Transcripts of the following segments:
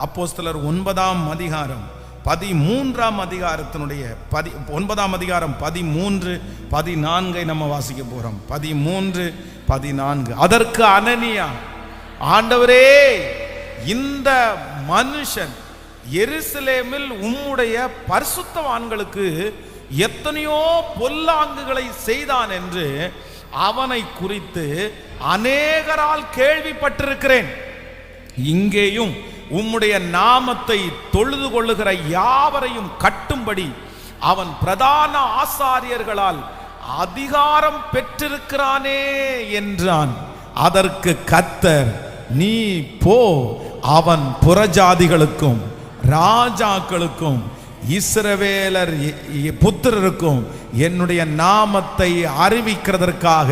அப்போஸ்தலர் 9ஆம் அதிகாரம் 13ஆம் அதிகாரத்தினுடைய 9ஆம் அதிகாரம் 13, 14 நம்ம வாசிக்க போறோம். 13, 14. அதற்கு அனனியா, ஆண்டவரே, இந்த மனுஷன் எருசலேமில் உம்முடைய பரிசுத்தவான்களுக்கு எத்தனையோ பொல்லாங்குகளை செய்தான் என்று அவனை குறித்து அநேகரால் கேள்விப்பட்டிருக்கிறேன். இங்கேயும் உம்முடைய நாமத்தை தொழுது கொள்ளுகிற யாவரையும் கட்டும்படி அவன் பிரதான ஆசாரியர்களால் அதிகாரம் பெற்றிருக்கிறானே என்றான். அதற்கு கர்த்தர், நீ போ, அவன் புறஜாதிகளுக்கும் ராஜாக்களுக்கும் இஸ்ரவேலர் புத்திரருக்கும் என்னுடைய நாமத்தை அறிவிக்கிறதற்காக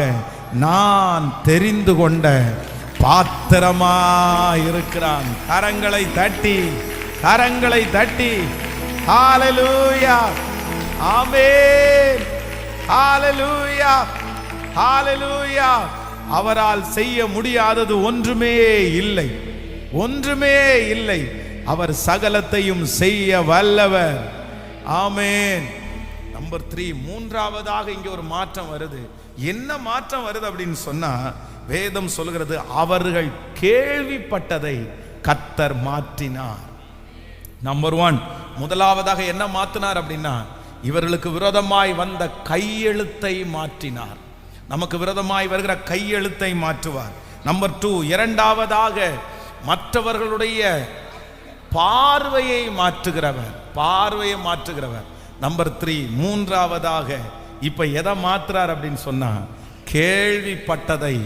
நான் தெரிந்து கொண்ட பாத்திரமா இருக்கிறான். கரங்களை தட்டி ஹல்லேலூயா, ஆமென், ஹல்லேலூயா, ஹல்லேலூயா. அவரால் செய்ய முடியாதது ஒன்றுமே இல்லை. அவர் சகலத்தையும் செய்ய வல்லவர். ஆமென். நம்பர் 3, மூன்றாவதாக இங்க ஒரு மாற்றம் வருது. என்ன மாற்றம் வருது அப்படின்னு சொன்னா, வேதம் சொல்கிறது, அவர்கள் கேள்விப்பட்டதை கர்த்தர் மாற்றினார். நம்பர் 1, முதலாவதாக என்ன மாற்றினார் அப்படின்னா, இவர்களுக்கு விரோதமாய் வந்த கையெழுத்தை மாற்றினார். நமக்கு விரோதமாய் வருகிற கையெழுத்தை மாற்றுவார். நம்பர் 2, இரண்டாவதாக மற்றவர்களுடைய பார்வையை மாற்றுகிறவர். நம்பர் 3, மூன்றாவதாக இப்ப எதை மாற்றுறார் அப்படின்னு சொன்னா, கேள்விப்பட்டதை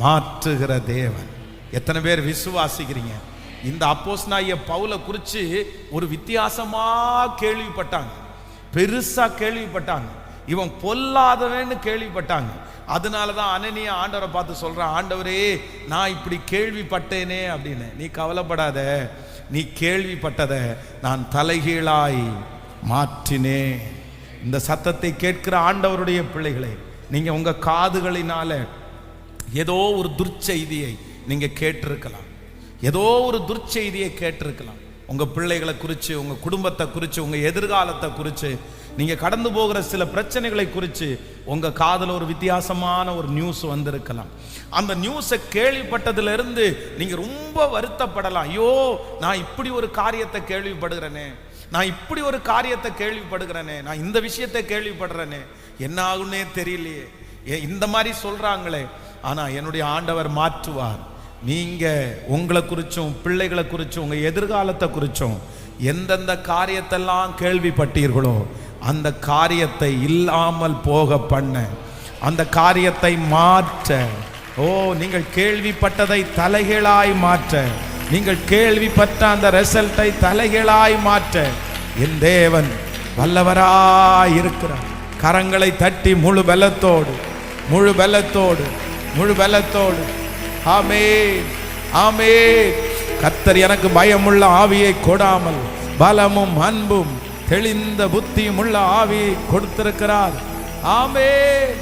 மாற்றுகிற தேவன். எத்தனை பேர் விசுவாசிக்கிறீங்க? இந்த அப்போஸ்தலனாகிய பவுலை குறித்து ஒரு வித்தியாசமா கேள்விப்பட்டாங்க, பெருசா கேள்விப்பட்டாங்க. இவன் பொல்லாதவன்னு கேள்விப்பட்டாங்க. அதனாலதான் அனனியா ஆண்டவரை பார்த்து சொல்றான், ஆண்டவரே, நான் இப்படி கேள்விப்பட்டேனே அப்படின்னு. நீ கவலைப்படாத, நீ கேள்விப்பட்டதை நான் தலைகீழாய் மாற்றினேன். இந்த சத்தத்தை கேட்கிற ஆண்டவருடைய பிள்ளைகளே, நீங்க உங்க காதுகளினால ஏதோ ஒரு துர்ச்செய்தியை நீங்க கேட்டிருக்கலாம். உங்க பிள்ளைகளை குறித்து, உங்க குடும்பத்தை குறித்து, உங்க எதிர்காலத்தை குறித்து, நீங்க கடந்து போகிற சில பிரச்சனைகளை குறித்து உங்க காதுல ஒரு வித்தியாசமான ஒரு நியூஸ் வந்திருக்கலாம். அந்த நியூஸை கேள்விப்பட்டதிலிருந்து நீங்க ரொம்ப வருத்தப்படலாம். ஐயோ, நான் இப்படி ஒரு காரியத்தை கேள்விப்படுகிறேனே, நான் இந்த விஷயத்தை கேள்விப்படுறேனே, என்ன ஆகுன்னே தெரியலையே, இந்த மாதிரி சொல்றாங்களே. ஆனா என்னுடைய ஆண்டவர் மாற்றுவார். நீங்க உங்களை குறிச்சும், பிள்ளைகளை குறிச்சும், உங்க எதிர்காலத்தை குறிச்சும் எந்தெந்த காரியத்தெல்லாம் கேள்விப்பட்டீர்களோ அந்த காரியத்தை இல்லாமல் போக பண்ண, அந்த காரியத்தை மாற்ற, நீங்கள் கேள்விப்பட்டதை தலைகீழாய் மாற்ற, நீங்கள் கேள்விப்பட்ட அந்த ரிசல்ட்டை தலைகீழாய் மாற்ற என் தேவன் வல்லவராய் இருக்கிறார். கரங்களை தட்டி முழு பலத்தோடு ஆமென், ஆமென். கர்த்தர் எனக்கு பயமுள்ள ஆவியை கொடாமல் பலமும் அன்பும் தெளிந்த புத்தியும் உள்ள ஆவியை கொடுத்திருக்கிறார். ஆமென்,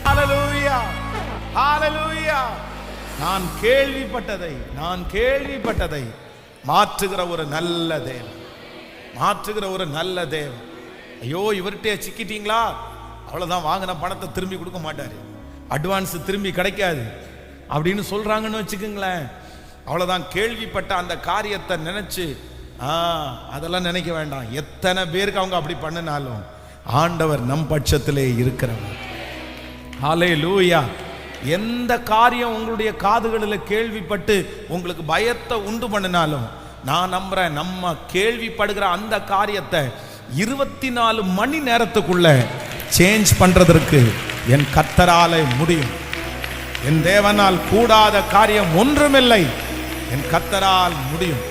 ஹல்லேலூயா, ஹல்லேலூயா. நான் கேள்விப்பட்டதை மாற்றுகிற ஒரு நல்ல தேவன். ஐயோ, இவர்கிட்ட சிக்கிட்டீங்களா, அவ்வளவுதான், வாங்கின பணத்தை திரும்பி கொடுக்க மாட்டாரு, அட்வான்ஸ் திரும்பி கிடைக்காது அப்படின்னு சொல்றாங்கன்னு வச்சுக்கோங்களேன். அவ்வளவுதான். கேள்விப்பட்ட அந்த காரியத்தை நினைச்சு அதெல்லாம் நினைக்க வேண்டாம். எத்தனை பேருக்கு அவங்க அப்படி பண்ணினாலும் ஆண்டவர் நம் பட்சத்திலே இருக்கிறவர். ஹல்லேலூயா. எந்த காரியம் உங்களுடைய காதுகளில் கேள்விப்பட்டு உங்களுக்கு பயத்தை உண்டு பண்ணினாலும், நான் நம்புறேன், நம்ம கேள்விப்படுகிற அந்த காரியத்தை 24 மணி நேரத்துக்குள்ள சேஞ்ச் பண்றதற்கு என் கர்த்தரால முடியும். என் தேவனால் கூடாத காரியம் ஒன்றுமில்லை, என் கர்த்தரால் முடியும்.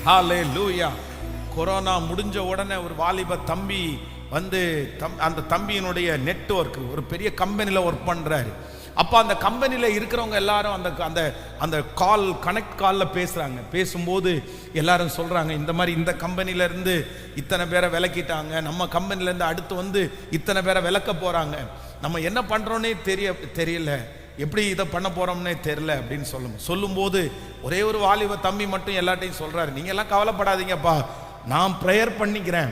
ஹல்லேலூயா. கொரோனா முடிஞ்ச உடனே ஒரு வாலிப தம்பி வந்து அந்த தம்பியினுடைய நெட்வொர்க் ஒரு பெரிய கம்பெனியில் ஒர்க் பண்றாரு. அப்போ அந்த கம்பெனியில் இருக்கிறவங்க எல்லாரும் அந்த கனெக்ட் காலில் பேசுகிறாங்க. பேசும்போது எல்லாரும் சொல்கிறாங்க, இந்த மாதிரி இந்த கம்பெனிலேருந்து இத்தனை பேரை விலக்கிட்டாங்க, நம்ம கம்பெனிலேருந்து அடுத்து வந்து இத்தனை பேரை விலக்க போகிறாங்க, நம்ம என்ன பண்ணுறோன்னே தெரியல, எப்படி இதை பண்ண போறோம்னே தெரியல அப்படின்னு சொல்லும்போது ஒரே ஒரு வாலிப தம்பி மட்டும் எல்லாத்தையும் சொல்றாரு, நீங்க எல்லாம் கவலைப்படாதீங்கப்பா, நான் ப்ரேயர் பண்ணிக்கிறேன்.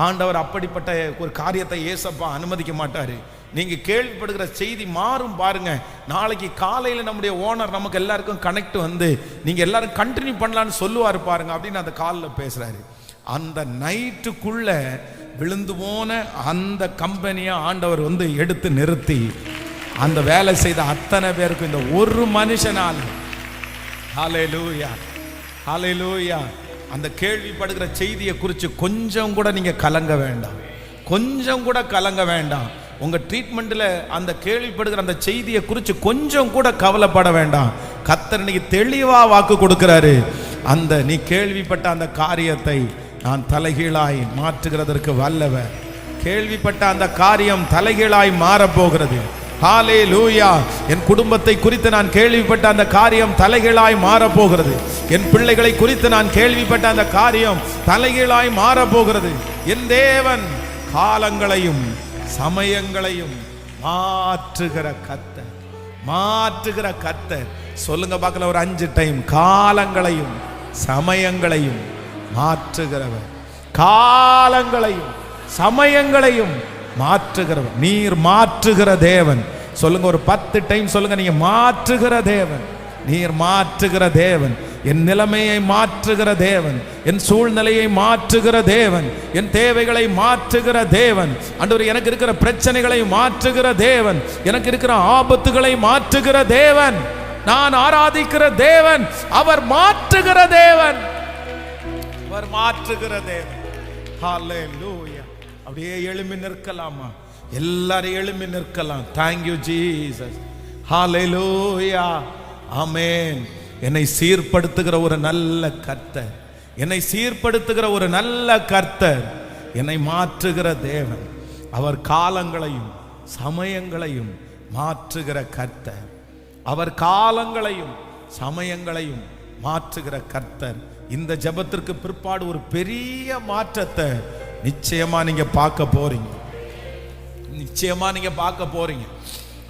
ஆண்டவர் அப்படிப்பட்ட ஒரு காரியத்தை ஏசப்பா அனுமதிக்க மாட்டாரு. நீங்க கேள்விப்படுகிற செய்தி மாறும் பாருங்க. நாளைக்கு காலையில நம்முடைய ஓனர் நமக்கு எல்லாருக்கும் கனெக்ட் வந்து நீங்க எல்லாரும் கண்டினியூ பண்ணலான்னு சொல்லுவாரு பாருங்க அப்படின்னு அந்த காலில் பேசுறாரு. அந்த நைட்டுக்குள்ள விழுந்து போன அந்த கம்பெனியை ஆண்டவர் வந்து எடுத்து நிறுத்தி அந்த வேலை செய்த அத்தனை பேருக்கும் இந்த ஒரு மனுஷனால் ஹல்லேலூயா ஹல்லேலூயா அந்த கேள்விப்படுகிற செய்தியை குறித்து கொஞ்சம் கூட நீங்க கலங்க வேண்டாம், கொஞ்சம் கூட கலங்க வேண்டாம். உங்க ட்ரீட்மெண்ட்ல அந்த கேள்விப்படுகிற அந்த செய்தியை குறித்து கொஞ்சம் கூட கவலைப்பட வேண்டாம். கர்த்தர் இன்னைக்கு தெளிவா வாக்கு கொடுக்கிறாரு. அந்த நீ கேள்விப்பட்ட அந்த காரியத்தை நான் தலைகீழாய் மாற்றுகிறதற்கு வல்லவர். கேள்விப்பட்ட அந்த காரியம் தலைகீழாய் மாறப்போகிறது. ஹல்லேலூயா. என் குடும்பத்தை குறித்து நான் கேள்விப்பட்ட அந்த காரியம் தலைகீழாய் மாறப்போகிறது. என் பிள்ளைகளை குறித்து நான் கேள்விப்பட்ட அந்த காரியம் தலைகீழாய் மாறப்போகிறது. என் தேவன் காலங்களையும் சமயங்களையும் மாற்றுகிற கர்த்தர், மாற்றுகிற கர்த்தர். சொல்லுங்க பார்க்கல ஒரு 5 டைம். காலங்களையும் சமயங்களையும் மாற்றுகிறவர், காலங்களையும் சமயங்களையும் மாற்றுகிறவர். நீர் மாற்றுகிற தேவன். சொல்லுங்க ஒரு 10 டைம் சொல்லுங்க, நீங்க மாற்றுகிற தேவன், நீர் மாற்றுகிற தேவன். என் நிலைமையை மாற்றுகிற தேவன், என் சூழ்நிலையை மாற்றுகிற தேவன், என் தேவைகளை மாற்றுகிற தேவன். ஆண்டவரே, எனக்கு இருக்கிற பிரச்சனைகளை மாற்றுகிற தேவன், எனக்கு இருக்கிற ஆபத்துகளை மாற்றுகிற தேவன், நான் ஆராதிக்கிற தேவன். அவர் மாற்றுகிற தேவன், அவர் மாற்றுகிற தேவன். ஹல்லேலூயா. அப்படியே எழும்பி நிற்கலாமா? எல்லாரும் எழும்பி நிற்கலாம். Thank you Jesus. ஹல்லேலூயா. ஆமென். என்னை சீர்படுத்துகிற ஒரு நல்ல கர்த்தர், என்னை சீர்படுத்துகிற ஒரு நல்ல கர்த்தர், என்னை மாற்றுகிற தேவன். அவர் காலங்களையும் சமயங்களையும் மாற்றுகிற கர்த்தர், அவர் காலங்களையும் சமயங்களையும் மாற்றுகிற கர்த்தர். இந்த ஜெபத்திற்கு பிற்பாடு ஒரு பெரிய மாற்றத்தை நிச்சயமா நீங்க பார்க்க போறீங்க, நிச்சயமா நீங்க பார்க்க போறீங்க.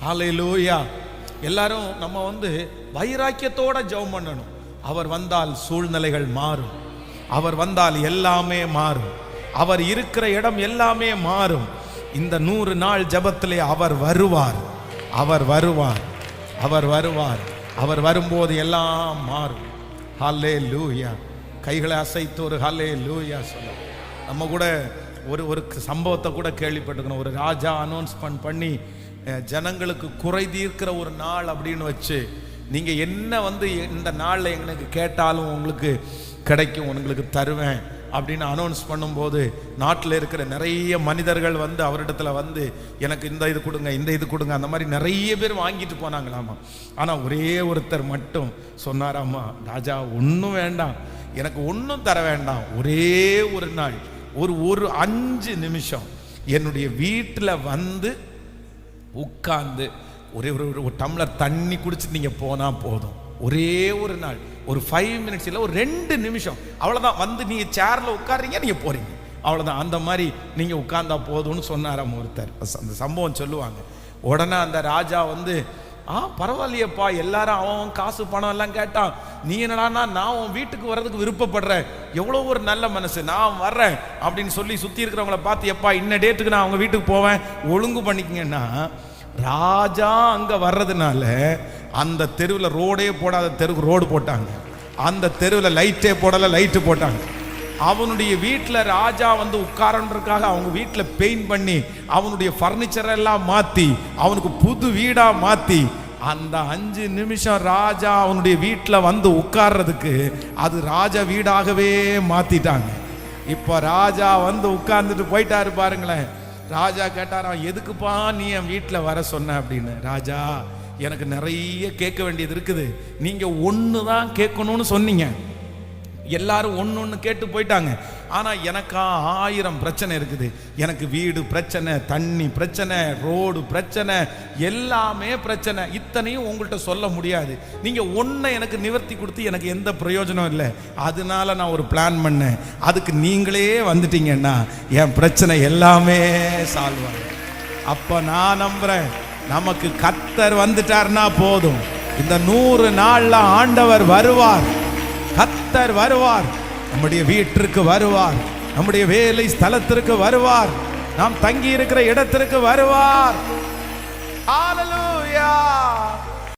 ஹல்லேலூயா. எல்லாரும் நம்ம வந்து வைராக்கியத்தோட ஜெபம் பண்ணணும். அவர் வந்தால் சூழ்நிலைகள் மாறும், அவர் வந்தால் எல்லாமே மாறும், அவர் இருக்கிற இடம் எல்லாமே மாறும். இந்த 100 நாள் ஜெபத்திலே அவர் வருவார், அவர் வருவார், அவர் வருவார். அவர் வரும்போது எல்லாம் மாறும். ஹல்லேலூயா. கைகளை அசைத்து ஒரு ஹல்லேலூயா சொல்ல. நம்ம கூட ஒரு சம்பவத்தை கூட கேள்விப்பட்டிருக்கணும். ஒரு ராஜா அனௌன்ஸ்மெண்ட் பண்ணி ஜனங்களுக்கு குறை தீர்க்கிற ஒரு நாள் அப்படின்னு வச்சு, நீங்க என்ன வந்து இந்த நாளில் எங்களுக்கு கேட்டாலும் உங்களுக்கு கிடைக்கும், உங்களுக்கு தருவேன் அப்படின்னு அனௌன்ஸ் பண்ணும்போது நாட்டில் இருக்கிற நிறைய மனிதர்கள் வந்து அவரிடத்துல வந்து எனக்கு இந்த இது கொடுங்க, இந்த இது கொடுங்க, அந்த மாதிரி நிறைய பேர் வாங்கிட்டு போனாங்களாமா. ஆனால் ஒரே ஒருத்தர் மட்டும் சொன்னாராமா, ராஜா ஒன்றும் வேண்டாம், எனக்கு ஒன்றும் தர வேண்டாம், ஒரே ஒரு நாள் ஒரு 5 நிமிஷம் என்னுடைய வீட்டில் வந்து உட்கார்ந்து ஒரே ஒரு டம்ளர் தண்ணி குடிச்சு நீங்க போனா போதும். ஒரே ஒரு நாள், ஒரு 5 மினிட்ஸ் இல்லை, ஒரு 2 நிமிஷம், அவ்வளவுதான். வந்து நீங்க சேர்ல உட்கார்றீங்க, நீங்க போறீங்க, அவ்வளவுதான். அந்த மாதிரி நீங்க உட்கார்ந்தா போதும்னு சொன்னாராம் ஒருத்தர். அந்த சம்பவம் சொல்லுவாங்க. உடனே அந்த ராஜா வந்து, பரவாயில்லையப்பா, எல்லாரும் அவன் காசு பணம் எல்லாம் கேட்டான், நீ என்னடானா நான் உன் வீட்டுக்கு வர்றதுக்கு விருப்பப்படுறேன், எவ்வளோ ஒரு நல்ல மனசு, நான் வர்றேன் அப்படின்னு சொல்லி சுற்றி இருக்கிறவங்கள பார்த்து, எப்பா இன்ன டேட்டுக்கு நான் அவங்க வீட்டுக்கு போவேன், ஒழுங்கு பண்ணிக்கிங்கன்னா. ராஜா அங்கே வர்றதுனால அந்த தெருவில் ரோடே போடாத தெருவுக்கு ரோடு போட்டாங்க, அந்த தெருவில் லைட்டே போடலை லைட்டு போட்டாங்க. அவனுடைய வீட்டில் ராஜா வந்து உட்காரன்றதுக்காக அவங்க வீட்டில் பெயிண்ட் பண்ணி அவனுடைய ஃபர்னிச்சர் எல்லாம் மாற்றி அவனுக்கு புது வீடாக மாற்றி அந்த 5 நிமிஷம் ராஜா அவனுடைய வீட்டில் வந்து உட்கார்றதுக்கு அது ராஜ வீடாகவே மாற்றிட்டாங்க. இப்போ ராஜா வந்து உட்கார்ந்துட்டு போயிட்டாரு பாருங்களேன். ராஜா கேட்டாராம், எதுக்குப்பா நீ என் வீட்டில் வர சொன்ன அப்படின்னு. ராஜா, எனக்கு நிறைய கேட்க வேண்டியது இருக்குது, நீங்கள் ஒன்று தான் கேட்கணும்னு சொன்னீங்க, எல்லாரும் ஒன்று கேட்டு போயிட்டாங்க, ஆனால் எனக்கா 1000 பிரச்சனை இருக்குது. எனக்கு வீடு பிரச்சனை, தண்ணி பிரச்சனை, ரோடு பிரச்சனை, எல்லாமே பிரச்சனை. இத்தனையும் உங்கள்கிட்ட சொல்ல முடியாது. நீங்கள் ஒன்றை எனக்கு நிவர்த்தி கொடுத்து எனக்கு எந்த பிரயோஜனம் இல்லை. அதனால நான் ஒரு பிளான் பண்ணேன், அதுக்கு நீங்களே வந்துட்டீங்கன்னா என் பிரச்சனை எல்லாமே சால்வ் ஆகும். அப்போ நான் நம்புகிறேன், நமக்கு கர்த்தர் வந்துட்டார்னா போதும். இந்த 100 நாள்ல ஆண்டவர் வருவார், கர்த்தர் வருவார், நம்முடைய வீட்டிற்கு வருவார், நம்முடைய வேலை ஸ்தலத்திற்கு வருவார், நாம் தங்கி இருக்கிற இடத்திற்கு வருவார்.